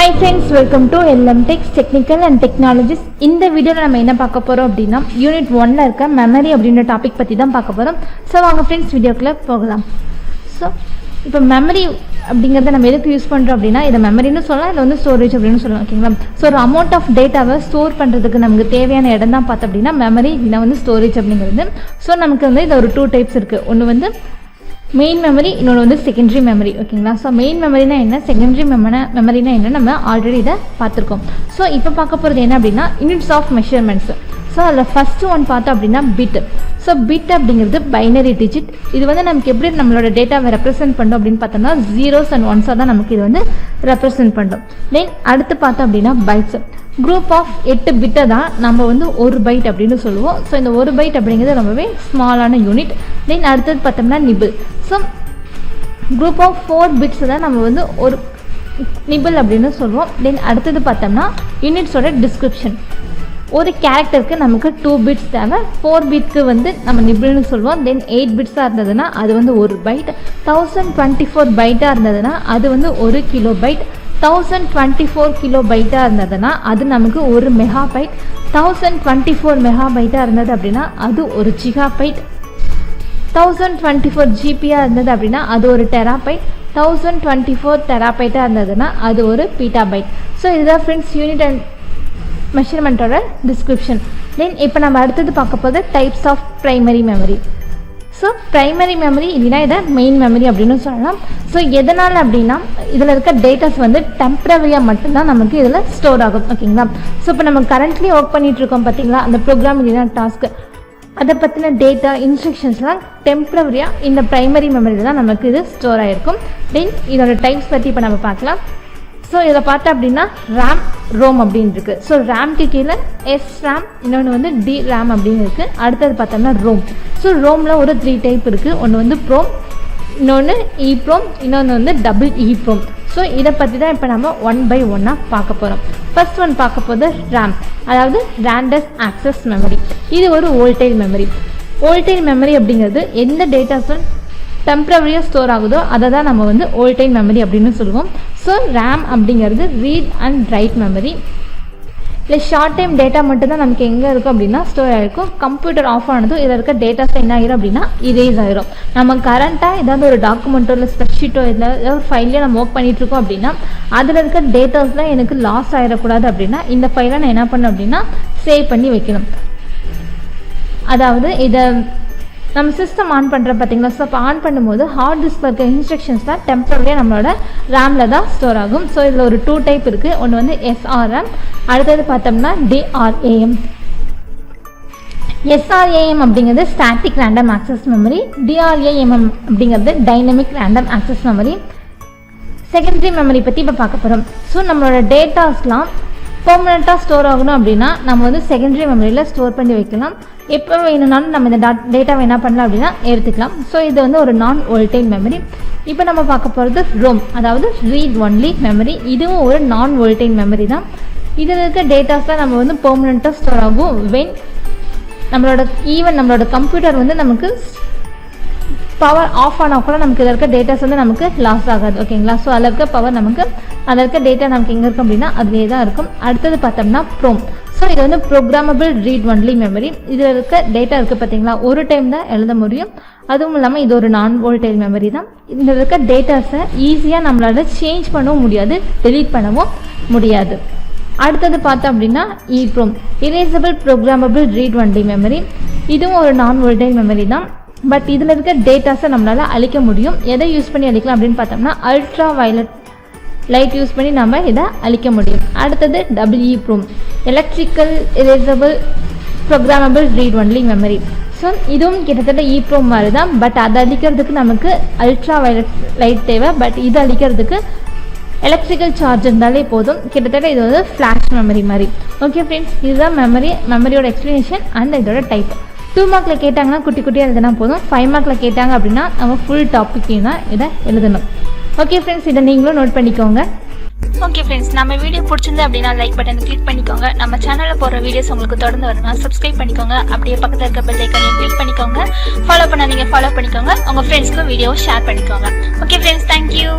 Hi friends, welcome to LMTech's Technical and Technologies. இந்த வீடியோல நம்ம என்ன பார்க்க போறோம் அப்படினா யூனிட் 1ல இருக்க மெமரி அப்படிங்கற டாபிக் பத்தி தான் பார்க்க போறோம். சோ வாங்க फ्रेंड्स வீடியோக்குள்ள போகலாம். சோ இப்போ மெமரி அப்படிங்கறத நம்ம எதுக்கு யூஸ் பண்றோம் அப்படினா இத மெமரின்னு சொல்லலாம் இல்ல வந்து ஸ்டோரேஜ் அப்படினு சொல்லலாம் ஓகேங்களா. சோ ஒரு அமௌண்ட் ஆஃப் டேட்டாவை ஸ்டோர் பண்றதுக்கு நமக்கு தேவையான இடம் தான் பார்த்தா அப்படினா மெமரி இல்ல வந்து ஸ்டோரேஜ் அப்படிங்கிறது. சோ நமக்கு வந்து இது ஒரு டூ டைப்ஸ் இருக்கு. ஒன்னு வந்து மெயின் மெமரி, இன்னொன்று வந்து செகண்டரி மெமரி ஓகேங்களா. ஸோ மெயின் மெமரினா என்ன, செகண்டரி மெமரினா என்ன, நம்ம ஆல்ரெடி இதை பார்த்துருக்கோம். ஸோ இப்போ பார்க்க போகிறது என்ன அப்படின்னா யூனிட்ஸ் ஆஃப் மெஷர்மெண்ட்ஸ். ஸோ அதில் ஃபஸ்ட்டு ஒன் பார்த்தோம் அப்படின்னா பிட். ஸோ பிட் அப்படிங்கிறது பைனரி டிஜிட். இது வந்து நமக்கு எப்படி நம்மளோட டேட்டாவை ரெப்ரசென்ட் பண்ணோம் அப்படின்னு பார்த்தோம்னா ஜீரோஸ் அண்ட் ஒன்ஸாக தான் நமக்கு இது வந்து ரெப்ரசென்ட் பண்ணுறோம். தென் அடுத்து பார்த்தோம் அப்படின்னா பைட்ஸ். குரூப் ஆஃப் 8 பிட்டை தான் நம்ம வந்து ஒரு பைட் அப்படின்னு சொல்லுவோம். ஸோ இந்த ஒரு பைட் அப்படிங்கிறது ரொம்பவே ஸ்மாலான யூனிட். தென் அடுத்தது பார்த்தோம்னா nibble. So group of 4 bits தான் நம்ம வந்து ஒரு நிபிள் அப்படின்னு சொல்லுவோம். தென் அடுத்தது பார்த்தோம்னா யூனிட்ஸோட டிஸ்கிரிப்ஷன். ஒரு கேரக்டருக்கு நமக்கு 2 பிட்ஸ் தேவை. 4 பிட்க்கு வந்து நம்ம நிபிள்னு சொல்லுவோம். தென் 8 பிட்ஸாக இருந்ததுன்னா அது வந்து ஒரு பைட். 1024 பைட்டாக இருந்ததுன்னா அது வந்து ஒரு கிலோ பைட். 1024 கிலோ பைட்டாக இருந்ததுன்னா அது நமக்கு ஒரு மெகா பைட். 1024 மெகா பைட்டாக இருந்தது அப்படின்னா அது ஒரு ஜிகா பைட். 1024 ஜிபியாக இருந்தது அப்படின்னா அது ஒரு டெராபைட். 1024 டெராபைட்டாக இருந்ததுன்னா அது ஒரு பீட்டாபைட். ஸோ இதுதான் ஃப்ரெண்ட்ஸ் யூனிட் அண்ட் மெஷர்மெண்ட்டோட டிஸ்கிரிப்ஷன். தென் இப்போ நம்ம அடுத்தது பார்க்க போது types of primary memory. So primary memory இல்லைனா இதை மெயின் மெமரி அப்படின்னு சொல்லலாம். ஸோ எதனால் அப்படின்னா இதில் இருக்க டேட்டாஸ் வந்து டெம்பரரியாக மட்டும்தான் நமக்கு இதில் ஸ்டோர் ஆகும் ஓகேங்களா. ஸோ இப்போ நம்ம கரண்ட்லி ஒர்க் பண்ணிகிட்ருக்கோம் பார்த்தீங்களா, அந்த ப்ரோக்ராம் இல்லைனா டாஸ்க்கு அதை பற்றின டேட்டா இன்ஸ்ட்ரக்ஷன்ஸ்லாம் டெம்பரரியாக இந்த ப்ரைமரி மெமரியில் தான் நமக்கு இது ஸ்டோர் ஆகிருக்கும். தென் இதோட டைப்ஸ் பற்றி இப்போ நம்ம பார்க்கலாம். ஸோ இதில் பார்த்தா அப்படின்னா ரேம், ரோம் அப்படின்னு இருக்குது. ஸோ ரேம்க்கு கீழே எஸ் ரேம், இன்னொன்று வந்து டி ரேம் அப்படின்னு இருக்குது. அடுத்தது பார்த்தோம்னா ரோம். ஸோ ரோமில் ஒரு 3 டைப் இருக்குது. ஒன்று வந்து ப்ரோம், இன்னொன்று இ ப்ரோம், இன்னொன்று வந்து டபுள் இ ப்ரோம். ஸோ இதை பற்றி தான் இப்போ நம்ம 1 by 1 பார்க்க போகிறோம். ஃபர்ஸ்ட் ஒன் பார்க்க போது ரேம், அதாவது ரேண்டம் ஆக்சஸ் மெமரி. இது ஒரு வோல்டைல் மெமரி. வோல்டைல் மெமரி அப்படிங்கிறது எந்த டேட்டாஸும் டெம்பரரியாக ஸ்டோர் ஆகுதோ அதை தான் நம்ம வந்து வோல்டைல் மெமரி அப்படின்னு சொல்லுவோம். ஸோ ரேம் அப்படிங்கிறது ரீட் அண்ட் ரைட் மெமரி. இல்லை ஷார்ட் டைம் டேட்டா மட்டும்தான் நமக்கு எங்கே இருக்கும் அப்படின்னா ஸ்டோர் ஆகிருக்கும். கம்ப்யூட்டர் ஆஃப் ஆனதும் இதில் இருக்க டேட்டாஸ் என்ன ஆகிரும் அப்படின்னா இரேஸ் ஆகிரும். நம்ம கரண்ட்டாக ஏதாவது ஒரு டாக்குமெண்ட்டோ இல்லை ஸ்ப்ரெட்ஷீட்டோ இல்லை ஏதாவது ஒரு ஃபைல்லையோ நம்ம ஒர்க் பண்ணிகிட்ருக்கோம் அப்படின்னா அதில் இருக்க டேட்டாஸ்லாம் எனக்கு லாஸ் ஆகிடக்கூடாது அப்படின்னா இந்த ஃபைலை நான் என்ன பண்ணணும் அப்படின்னா சேவ் பண்ணி வைக்கணும். அதாவது இதை நம்ம சிஸ்டம் ஆன் பண்ணுறோம் பார்த்தீங்களா. ஸோ அப்போ ஆன் பண்ணும்போது ஹார்ட் டிஸ்கில் இருக்க இன்ஸ்ட்ரக்ஷன்ஸ் தான் டெம்பரரியாக நம்மளோட ரேமில் தான் ஸ்டோர் ஆகும். ஸோ இதில் ஒரு 2 டைப் இருக்குது. ஒன்று வந்து எஸ்ஆர்எம், அடுத்தது பார்த்தோம்னா டிஆர்ஏஎம். எஸ்ஆர்ஏஎம் அப்படிங்கிறது ஸ்டாட்டிக் ரேண்டம் ஆக்சஸ் மெமரி. டிஆர்ஏஎம்எம் அப்படிங்கிறது dynamic random access memory. Secondary memory பற்றி இப்போ பார்க்க போகிறோம். ஸோ நம்மளோட டேட்டாஸ்லாம் பெர்மனெண்ட்டாக ஸ்டோர் ஆகணும் அப்படின்னா நம்ம வந்து செகண்டரி மெமரியில் ஸ்டோர் பண்ணி வைக்கலாம். எப்போ வேணும்னாலும் நம்ம இந்த டேட்டாவை என்ன பண்ணலாம் அப்படின்னா எடுத்துக்கலாம். ஸோ இது வந்து ஒரு நான் வோல்டைல் மெமரி. இப்போ நம்ம பார்க்க போகிறது ரோம், அதாவது ரீட் ஒன்லி மெமரி. இதுவும் ஒரு நான் வோல்டைல் மெமரி தான். இதில் இருக்க டேட்டாஸ் தான் நம்ம வந்து பெர்மனெண்ட்டாக ஸ்டோர் ஆகும். வென் நம்மளோட கம்ப்யூட்டர் வந்து நமக்கு பவர் ஆஃப் ஆனால் கூட நமக்கு இதில் இருக்க டேட்டாஸ் வந்து நமக்கு லாஸ் ஆகாது ஓகேங்களா. ஸோ அதில் இருக்க பவர் நமக்கு அதில் இருக்க டேட்டா நமக்கு எங்கே இருக்கும் அப்படின்னா அதுலேயே தான் இருக்கும். அடுத்தது பார்த்தோம்னா ப்ரோம். ஸோ இது வந்து ப்ரோக்ராமபிள் ரீட் ஒன்லி மெமரி. இதில் இருக்க டேட்டா இருக்குது பார்த்தீங்களா, ஒரு டைம் தான் எழுத முடியும். அதுவும் இல்லாமல் இது ஒரு நான் வோல்டைல் மெமரி தான். இதில் இருக்க டேட்டாஸை ஈஸியாக நம்மளால் சேஞ்ச் பண்ணவும் முடியாது, டெலீட் பண்ணவும் முடியாது. அடுத்தது பார்த்தோம் அப்படின்னா இப்ரோம், erasable programmable read only memory. இதுவும் ஒரு நான் வோல்டைல் மெமரி தான். பட் இதில் இருக்க டேட்டாஸை நம்மளால் அழிக்க முடியும். எதை யூஸ் பண்ணி அழிக்கலாம் அப்படின்னு பார்த்தோம்னா அல்ட்ரா வயலட் லைட் யூஸ் பண்ணி நம்ம இதை அழிக்க முடியும். அடுத்தது double E PROM, electrical erasable programmable read only memory. So இதுவும் கிட்டத்தட்ட இ ப்ரோம் மாதிரி தான். பட் அதை அழிக்கிறதுக்கு நமக்கு அல்ட்ரா வயலட் லைட் தேவை. பட் இது அழிக்கிறதுக்கு எலக்ட்ரிக்கல் சார்ஜ் இருந்தாலே போதும். கிட்டத்தட்ட இது வந்து ஃப்ளாஷ் மெமரி மாதிரி. ஓகே ஃப்ரெண்ட்ஸ், இதுதான் மெமரியோட எக்ஸ்ப்ளனேஷன் அண்ட் இதோட டைப். 2 மார்க்கில் கேட்டாங்கன்னா குட்டி குட்டியாக எழுதினா போதும். 5 மார்க்கில் கேட்டாங்க அப்படின்னா நம்ம ஃபுல் டாப்பிக்கையும் தான் இதை எழுதணும். ஓகே ஃப்ரெண்ட்ஸ், இதை நீங்களும் நோட் பண்ணிக்கோங்க. ஓகே ஃப்ரெண்ட்ஸ், நம்ம வீடியோ பிடிச்சிருந்து அப்படின்னா லைக் பட்டன் கிளிக் பண்ணிக்கோங்க. நம்ம சேனலில் போகிற வீடியோஸ் உங்களுக்கு தொடர்ந்து வரணும்னா சப்ஸ்கிரைப் பண்ணிக்கோங்க. அப்படியே பக்கத்தில் இருக்க பெல் ஐக்கானையும் கிளிக் பண்ணிக்கோங்க. ஃபாலோ பண்ணாதீங்க, ஃபாலோ பண்ணிக்கோங்க. உங்கள் ஃப்ரெண்ட்ஸ்க்கும் வீடியோவை ஷேர் பண்ணிக்கோங்க. Okay friends, thank you.